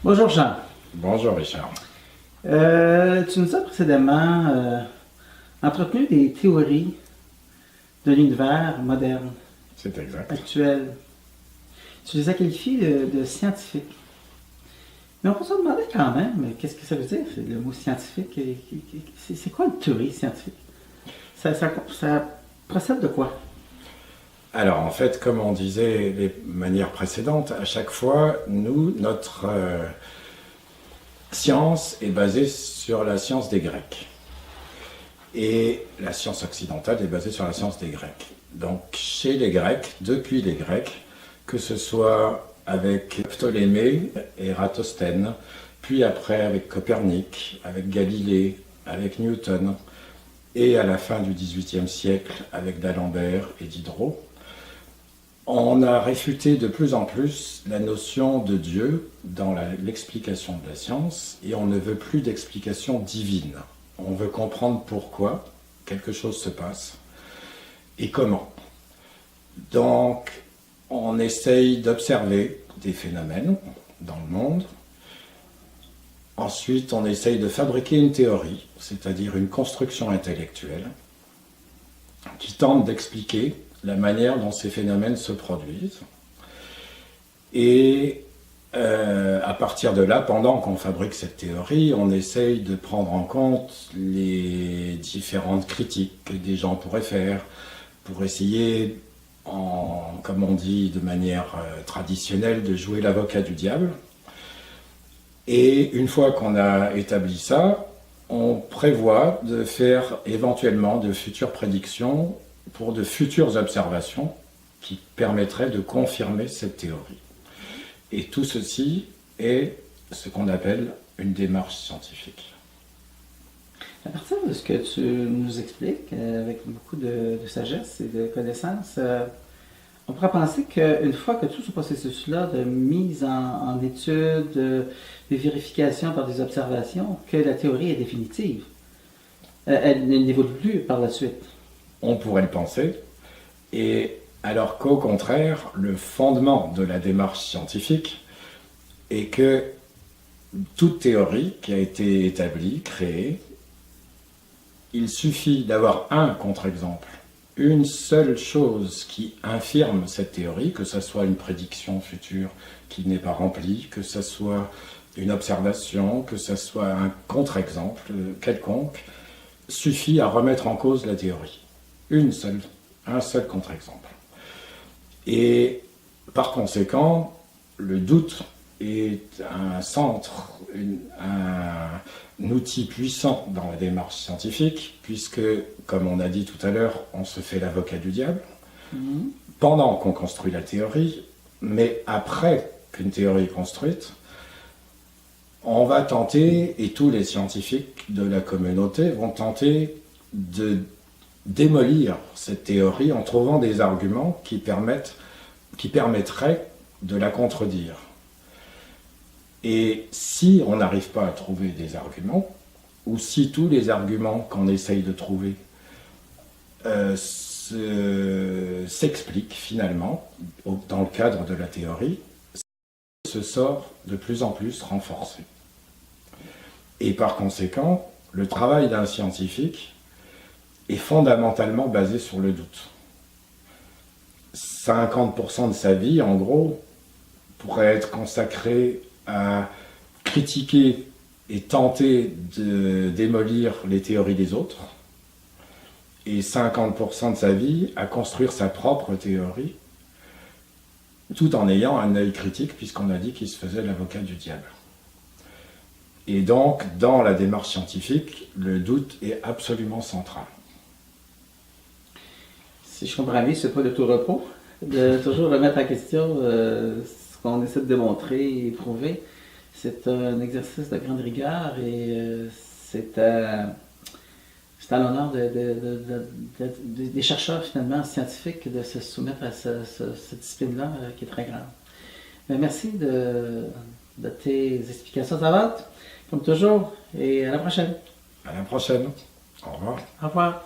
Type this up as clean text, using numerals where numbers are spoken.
Bonjour Jean. Bonjour Richard. Tu nous as précédemment entretenu des théories de l'univers moderne, C'est exact. actuel. Tu les as qualifiées de scientifiques. Mais on peut se demander quand même, qu'est-ce que ça veut dire, le mot scientifique? C'est quoi une théorie scientifique? Ça procède de quoi? Alors en fait, comme on disait les manières précédentes, à chaque fois, notre science est basée sur la science des Grecs. Et la science occidentale est basée sur la science des Grecs. Donc chez les Grecs, depuis les Grecs, que ce soit avec Ptolémée et Ératosthène, puis après avec Copernic, avec Galilée, avec Newton, et à la fin du XVIIIe siècle avec d'Alembert et Diderot, on a réfuté de plus en plus la notion de Dieu dans l'explication de la science et on ne veut plus d'explication divine. On veut comprendre pourquoi quelque chose se passe et comment. Donc, on essaye d'observer des phénomènes dans le monde. Ensuite, on essaye de fabriquer une théorie, c'est-à-dire une construction intellectuelle, qui tente d'expliquer la manière dont ces phénomènes se produisent. Et à partir de là, pendant qu'on fabrique cette théorie, on essaye de prendre en compte les différentes critiques que des gens pourraient faire pour essayer, comme on dit de manière traditionnelle, de jouer l'avocat du diable. Et une fois qu'on a établi ça, on prévoit de faire éventuellement de futures prédictions pour de futures observations qui permettraient de confirmer cette théorie. Et tout ceci est ce qu'on appelle une démarche scientifique. À partir de ce que tu nous expliques, avec beaucoup de sagesse et de connaissances, on pourrait penser qu'une fois que tout ce processus-là de mise en étude, de vérification par des observations, que la théorie est définitive. Elle n'évolue plus par la suite. On pourrait le penser, et alors qu'au contraire, le fondement de la démarche scientifique est que toute théorie qui a été établie, créée, il suffit d'avoir un contre-exemple, une seule chose qui infirme cette théorie, que ce soit une prédiction future qui n'est pas remplie, que ce soit une observation, que ce soit un contre-exemple quelconque, suffit à remettre en cause la théorie. Un seul contre-exemple. Et par conséquent, le doute est un centre, un outil puissant dans la démarche scientifique, puisque, comme on a dit tout à l'heure, on se fait l'avocat du diable, pendant qu'on construit la théorie, mais après qu'une théorie est construite, on va tenter, et tous les scientifiques de la communauté vont tenter de démolir cette théorie en trouvant des arguments qui permettraient de la contredire. Et si on n'arrive pas à trouver des arguments, ou si tous les arguments qu'on essaye de trouver s'expliquent finalement dans le cadre de la théorie, se sort de plus en plus renforcé. Et par conséquent, le travail d'un scientifique est fondamentalement basé sur le doute. 50% de sa vie, en gros, pourrait être consacrée à critiquer et tenter de démolir les théories des autres, et 50% de sa vie à construire sa propre théorie, tout en ayant un œil critique, puisqu'on a dit qu'il se faisait l'avocat du diable. Et donc, dans la démarche scientifique, le doute est absolument central. Si je comprends bien, c'est pas de tout repos, de toujours remettre en question ce qu'on essaie de démontrer et prouver. C'est un exercice de grande rigueur et c'est à l'honneur des chercheurs finalement scientifiques de se soumettre à cette discipline-là qui est très grande. Mais merci de tes explications savantes, comme toujours, et à la prochaine. À la prochaine. Au revoir. Au revoir.